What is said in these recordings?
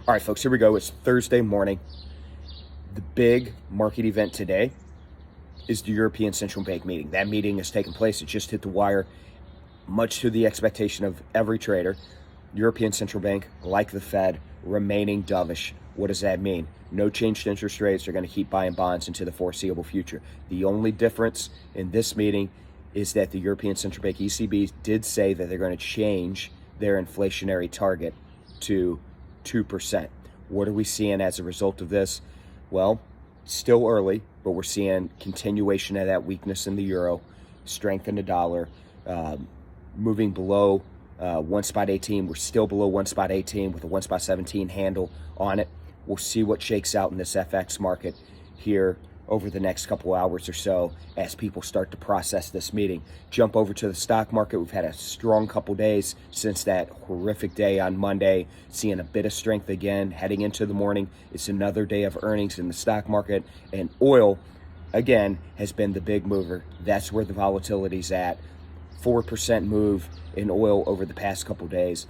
All right, folks, here we go. It's Thursday morning. The big market event today is the European Central Bank meeting. That meeting has taken place. It just hit the wire, much to the expectation of every trader. European Central Bank, like the Fed, remaining dovish. What does that mean? No change to interest rates. They're going to keep buying bonds into the foreseeable future. The only difference in this meeting is that the European Central Bank, ECB, did say that they're going to change their inflationary target to 2%. What are we seeing as a result of this? Well, still early, but we're seeing continuation of that weakness in the euro, strength in the dollar, moving below 1.18. We're still below 1.18 with a 1.17 handle on it. We'll see what shakes out in this FX market here over the next couple hours or so as people start to process this meeting. Jump over to the stock market. We've had a strong couple days since that horrific day on Monday, seeing a bit of strength again heading into the morning. It's another day of earnings in the stock market, and oil again has been the big mover. That's where the volatility's at. 4% move in oil over the past couple days,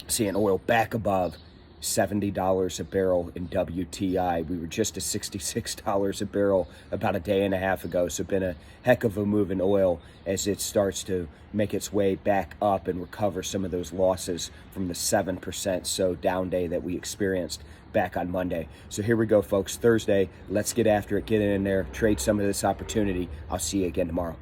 seeing oil back above $70 a barrel in WTI. We were just at $66 a barrel about a day and a half ago. So been a heck of a move in oil as it starts to make its way back up and recover some of those losses from the 7% so down day that we experienced back on Monday. So here we go, folks. Thursday, let's get after it, get in there, trade some of this opportunity. I'll see you again tomorrow.